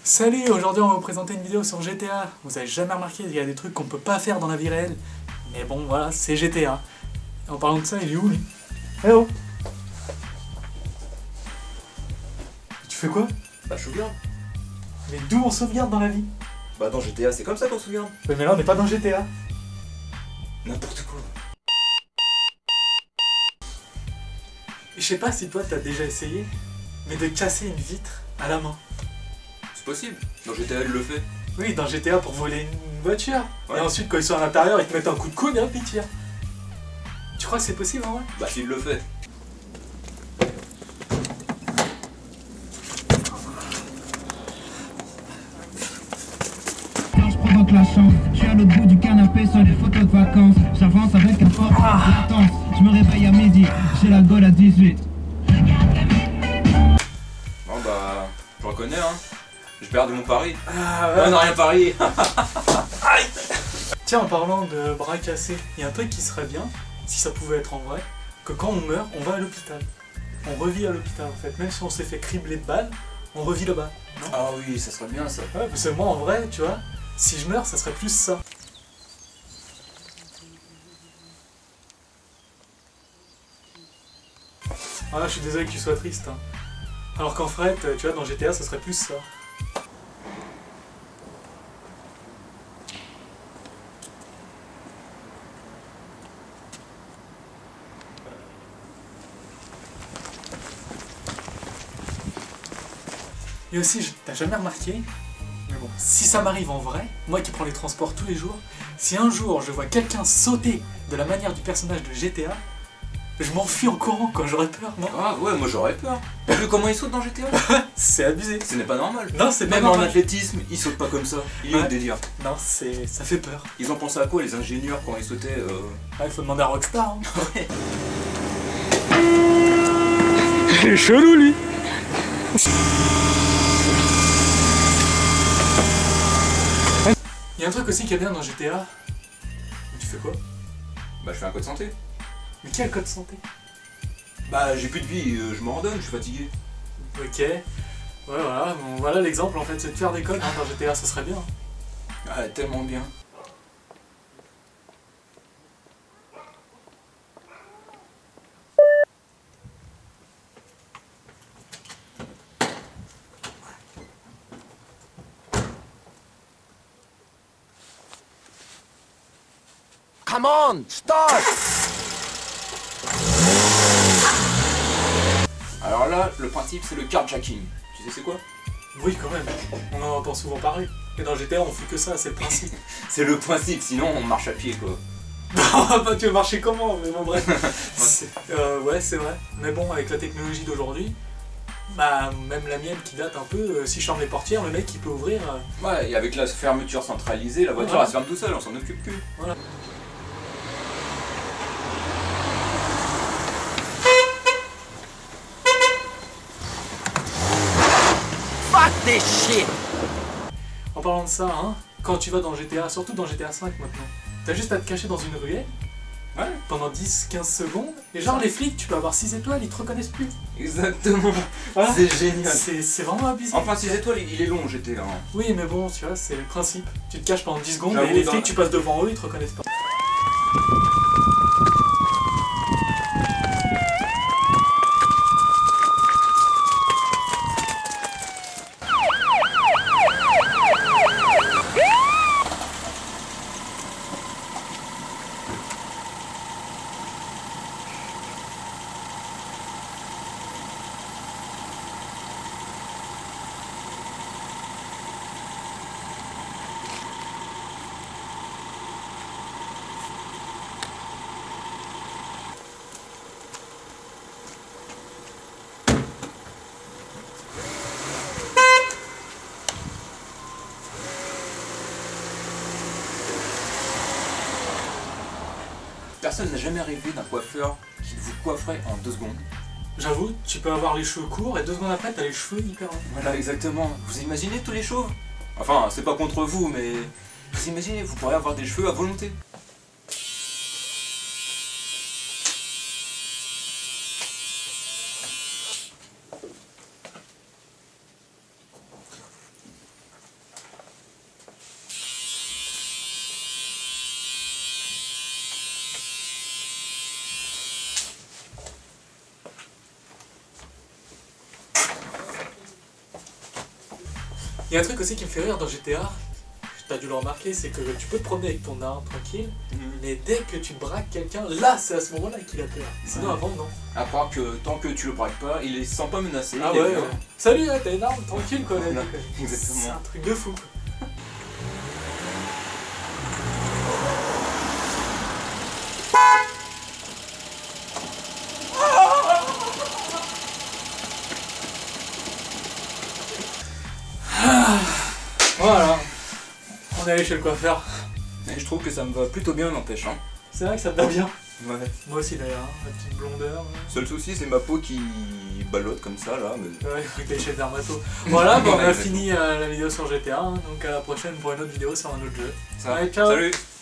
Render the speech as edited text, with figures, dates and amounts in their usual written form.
Salut, aujourd'hui on va vous présenter une vidéo sur GTA. Vous avez jamais remarqué, il y a des trucs qu'on peut pas faire dans la vie réelle. Mais bon, voilà, c'est GTA. Et en parlant de ça, il est où lui? Eh oh! Tu fais quoi? Bah je sauvegarde. Mais d'où on sauvegarde dans la vie? Bah dans GTA c'est comme ça qu'on sauvegarde. Ouais, mais là on n'est pas dans GTA. N'importe quoi. Je sais pas si toi t'as déjà essayé, mais de casser une vitre à la main. C'est possible. Dans GTA elle le fait. Oui, dans GTA pour voler une voiture. Ouais. Et ensuite quand ils sont à l'intérieur, ils te mettent un coup de coude et hop, ils tirent. Tu crois que c'est possible en vrai? Bah s'il le fait. Je provoque la chance, je suis à l'autre bout du canapé sur des photos de vacances. J'avance avec un fort intense. Je me réveille à midi, j'ai la gaule à 18. Bon bah je reconnais hein. J'ai perdu mon pari. Ah On n'a rien parié. Aïe. Tiens, en parlant de bras cassés, il y a un truc qui serait bien, si ça pouvait être en vrai, que quand on meurt, on va à l'hôpital. On revit à l'hôpital en fait. Même si on s'est fait cribler de balles, on revit là-bas. Non? Ah oui, ça serait bien ça. Ouais, parce que moi en vrai, tu vois, si je meurs, ça serait plus ça. Ah, je suis désolé que tu sois triste. Hein. Alors qu'en fait, tu vois, dans GTA, ça serait plus ça. Et aussi, t'as jamais remarqué, mais bon, si ça m'arrive en vrai, moi qui prends les transports tous les jours, si un jour je vois quelqu'un sauter de la manière du personnage de GTA, je m'enfuis en courant quand j'aurais peur, non? Ah ouais, moi j'aurais peur. T'as vu comment il saute dans GTA? C'est abusé. Ce n'est pas normal. Non, c'est pas Même en normal. athlétisme, ils sautent pas comme ça. Il est où Ouais. le délire? Non, ça fait peur. Ils ont pensé à quoi les ingénieurs quand ils sautaient Il faut demander à Rockstar. Hein. Ouais. Il est chelou lui. Il y a un truc aussi qui est bien dans GTA. Tu fais quoi? Bah je fais un code santé. Mais quel code santé? Bah j'ai plus de vie, je me randonne, je suis fatigué. Ok. Ouais, voilà, bon, voilà l'exemple en fait, c'est de faire des codes hein, dans GTA, ça serait bien. Ah tellement bien. Come on, start! Alors là, le principe c'est le carjacking. Tu sais c'est quoi? Oui, quand même, on en entend souvent parler. Et dans GTA, on fait que ça, c'est le principe. C'est le principe, sinon on marche à pied quoi. Bah, tu veux marcher comment? Mais bon, bref. Ouais, c'est vrai. Mais bon, avec la technologie d'aujourd'hui, bah, même la mienne qui date un peu, si je ferme les portières, le mec il peut ouvrir. Ouais, et avec la fermeture centralisée, la voiture Ouais. elle se ferme tout seul, on s'en occupe plus. Voilà. Fuck this shit! En parlant de ça, hein, quand tu vas dans GTA, surtout dans GTA 5 maintenant, t'as juste à te cacher dans une ruelle Ouais. pendant 10-15 secondes, et genre les flics, tu peux avoir 6 étoiles, ils te reconnaissent plus. Exactement. Voilà. C'est génial. C'est vraiment abusé. Enfin 6 étoiles, il est long GTA. Hein. Oui, mais bon, tu vois, c'est le principe. Tu te caches pendant 10 secondes, J'avoue, et les dans- flics, tu passes devant eux, ils te reconnaissent pas. Personne n'a jamais rêvé d'un coiffeur qui vous coifferait en 2 secondes. J'avoue, tu peux avoir les cheveux courts, et 2 secondes après, t'as les cheveux hyper longs. Voilà, exactement. Vous imaginez tous les chauves? Enfin, c'est pas contre vous, mais vous imaginez, vous pourrez avoir des cheveux à volonté. Il y a un truc aussi qui me fait rire dans GTA, t'as dû le remarquer, c'est que tu peux te promener avec ton arme tranquille, mais dès que tu braques quelqu'un, là c'est à ce moment-là qu'il a peur. Sinon avant non. À croire que tant que tu le braques pas, il se sent pas menacé. Ah il est ouais, bien. ouais. Salut, t'as une arme, tranquille quoi. Voilà, C'est exactement. un truc de fou quoi. Voilà, on est allé chez le coiffeur. Et je trouve que ça me va plutôt bien, n'empêche. Hein. C'est vrai que ça te va bien. Ouais. Moi aussi d'ailleurs, hein, la petite blondeur. Seul souci, c'est ma peau qui ballotte comme ça là. Mais... Ouais, t'es chez Dermato. Voilà, bon, on a Ouais, fini la vidéo sur GTA, hein, donc à la prochaine pour une autre vidéo sur un autre jeu. Ça. Allez, ciao. Salut.